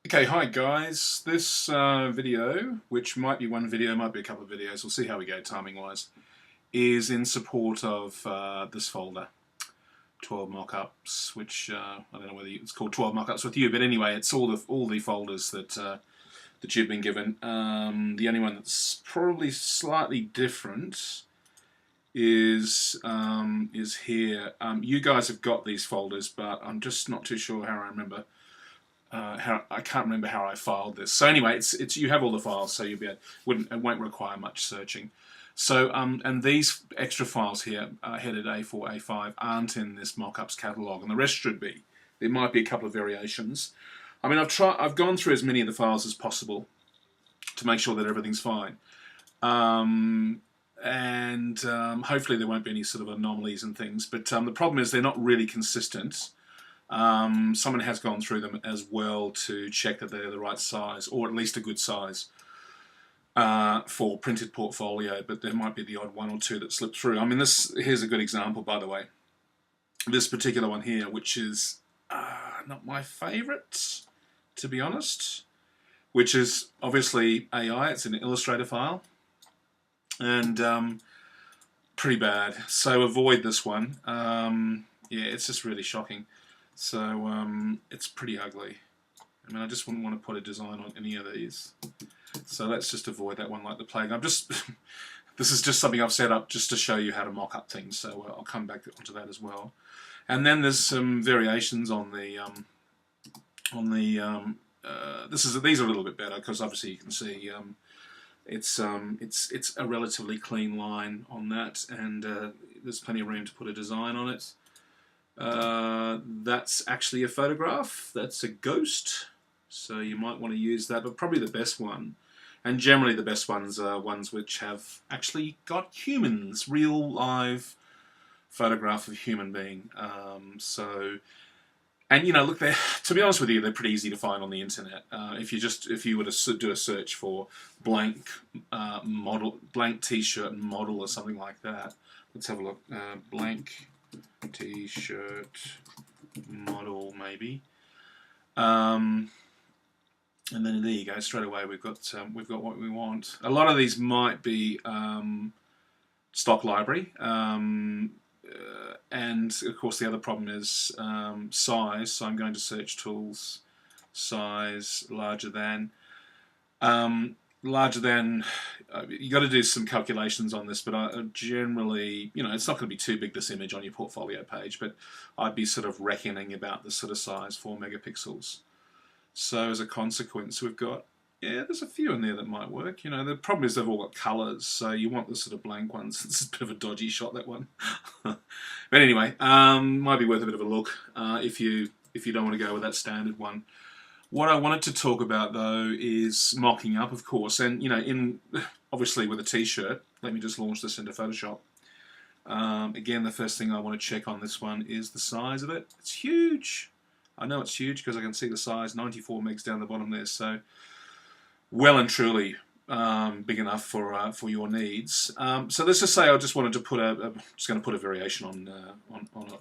Okay, hi guys. This video, which might be one video, might be a couple of videos, we'll see how we go timing-wise, is in support of this folder, 12 mockups, which I don't know whether it's called 12 mockups with you, but anyway, it's all the folders that that you've been given. The only one that's probably slightly different is here. You guys have got these folders, but I'm just not too sure how I remember. I can't remember how I filed this. So anyway, it's you have all the files, so you'll be it won't require much searching. So and these extra files here, headed A4, A5, aren't in this mockups catalog, and the rest should be. There might be a couple of variations. I mean, I've gone through as many of the files as possible to make sure that everything's fine, and hopefully there won't be any sort of anomalies and things. But the problem is they're not really consistent. Someone has gone through them as well to check that they're the right size, or at least a good size for printed portfolio, but there might be the odd one or two that slip through. I mean, here's a good example, by the way. This particular one here, which is not my favourite, to be honest, which is obviously AI. It's an Illustrator file, and pretty bad. So avoid this one. Yeah, it's just really shocking. So it's pretty ugly. I mean, I just wouldn't want to put a design on any of these. So let's just avoid that one like the plague. This is just something I've set up just to show you how to mock up things. So I'll come back onto that as well. And then there's some variations on the these are a little bit better because obviously you can see it's a relatively clean line on that, and there's plenty of room to put a design on it. That's actually a photograph. That's a ghost, so you might want to use that, but probably the best one, and generally the best ones are ones which have actually got humans, real live photograph of a human being. And you know, look, to be honest with you, they're pretty easy to find on the internet. If you were to do a search for blank t-shirt model or something like that. Let's have a look. Blank t-shirt model, maybe, and then there you go. Straight away, we've got what we want. A lot of these might be stock library, and of course the other problem is size. So I'm going to search tools, size, larger than. You got to do some calculations on this, but I generally, you know, it's not going to be too big, this image on your portfolio page, but I'd be sort of reckoning about this sort of size, 4 megapixels. So as a consequence, we've got, yeah, there's a few in there that might work. You know, the problem is they've all got colours, so you want the sort of blank ones. It's a bit of a dodgy shot, that one. But anyway, might be worth a bit of a look if you don't want to go with that standard one. What I wanted to talk about, though, is mocking up, of course, and you know, obviously with a t-shirt. Let me just launch this into Photoshop. Again, the first thing I want to check on this one is the size of it. It's huge. I know it's huge because I can see the size, 94 megs down the bottom there. So, well and truly big enough for your needs. So let's just say I just wanted to put just going to put a variation on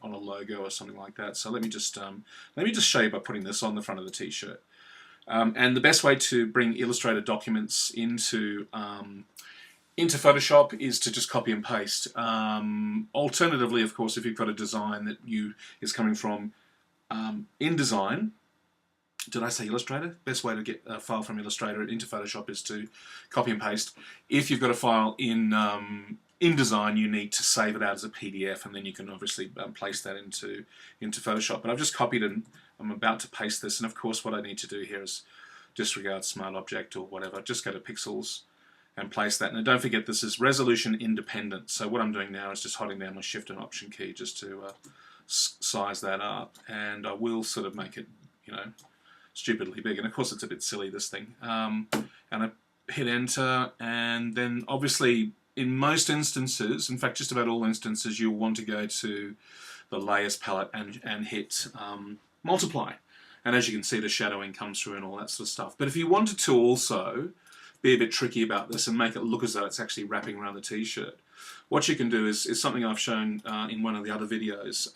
a logo or something like that. So let me just show you by putting this on the front of the t-shirt. And the best way to bring Illustrator documents into Photoshop is to just copy and paste. Alternatively, of course, if you've got a design that is coming from InDesign. Did I say Illustrator? Best way to get a file from Illustrator into Photoshop is to copy and paste. If you've got a file in InDesign, you need to save it out as a PDF, and then you can obviously place that into Photoshop. But I've just copied and I'm about to paste this, and of course what I need to do here is disregard Smart Object or whatever. Just go to Pixels and place that. And don't forget, this is resolution independent. So what I'm doing now is just holding down my Shift and Option key just to size that up, and I will sort of make it, you know, stupidly big. And of course it's a bit silly, this thing. And I hit enter, and then obviously in most instances, in fact just about all instances, you'll want to go to the layers palette and hit multiply. And as you can see, the shadowing comes through and all that sort of stuff. But if you wanted to also be a bit tricky about this and make it look as though it's actually wrapping around the t-shirt, what you can do is something I've shown in one of the other videos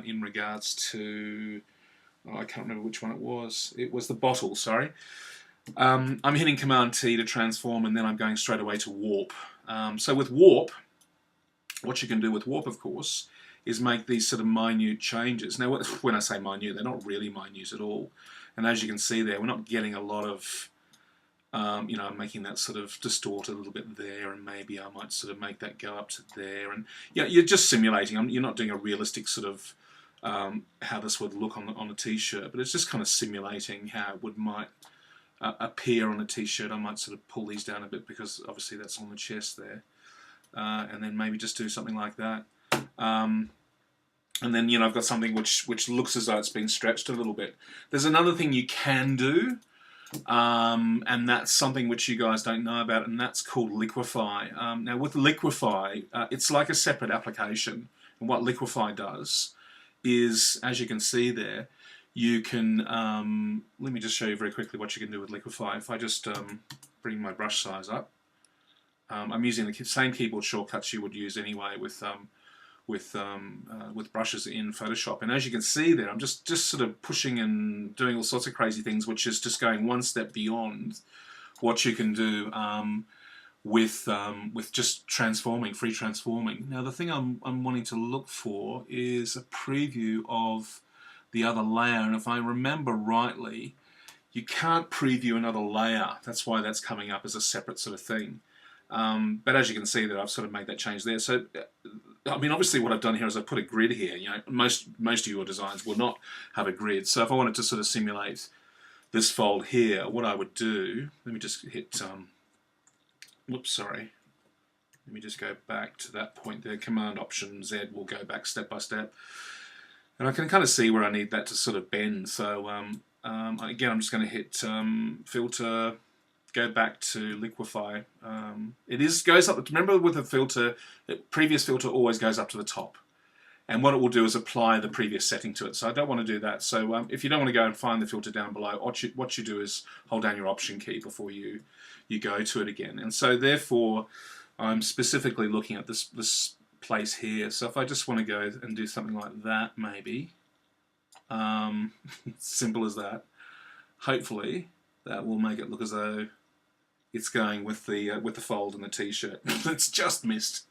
in regards to Oh, I can't remember which one it was. It was the bottle, sorry. I'm hitting Command T to transform, and then I'm going straight away to warp. So with warp, what you can do with warp, of course, is make these sort of minute changes. Now, when I say minute, they're not really minute at all. And as you can see there, we're not getting a lot of, you know, I'm making that sort of distort a little bit there, and maybe I might sort of make that go up to there. And yeah, you're just simulating. You're not doing a realistic sort of how this would look on a t-shirt, but it's just kind of simulating how it might appear on a t-shirt. I might sort of pull these down a bit because obviously that's on the chest there, and then maybe just do something like that. And then, you know, I've got something which looks as though it's been stretched a little bit. There's another thing you can do, and that's something which you guys don't know about, and that's called Liquify. Now with Liquify, it's like a separate application, and what Liquify does is, as you can see there, you can, let me just show you very quickly what you can do with Liquify. If I just bring my brush size up, I'm using the same keyboard shortcuts you would use anyway with brushes in Photoshop. And as you can see there, I'm just sort of pushing and doing all sorts of crazy things, which is just going one step beyond what you can do with just transforming, free transforming. Now the thing I'm wanting to look for is a preview of the other layer, and if I remember rightly, you can't preview another layer. That's why that's coming up as a separate sort of thing. But as you can see, that I've sort of made that change there. So, I mean, obviously, what I've done here is I've put a grid here. You know, most of your designs will not have a grid. So, if I wanted to sort of simulate this fold here, what I would do, let me just hit. Whoops, sorry. Let me just go back to that point there. Command Option Z will go back step by step, and I can kind of see where I need that to sort of bend. So, again, I'm just going to hit Filter. Go back to Liquify. It goes up. Remember, with a filter, previous filter always goes up to the top, and what it will do is apply the previous setting to it. So I don't want to do that. So if you don't want to go and find the filter down below, what you do is hold down your Option key before you go to it again. And so therefore, I'm specifically looking at this place here. So if I just want to go and do something like that, maybe simple as that. Hopefully, that will make it look as though it's going with the fold and the t-shirt. It's just missed.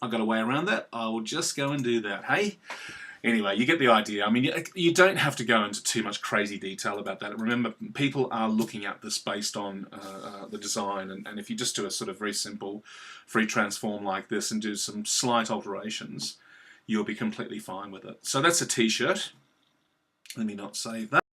I've got a way around that. I'll just go and do that. Hey? Anyway, you get the idea. I mean, you don't have to go into too much crazy detail about that. Remember, people are looking at this based on the design, and if you just do a sort of very simple free transform like this and do some slight alterations, you'll be completely fine with it. So that's a t-shirt. Let me not save that.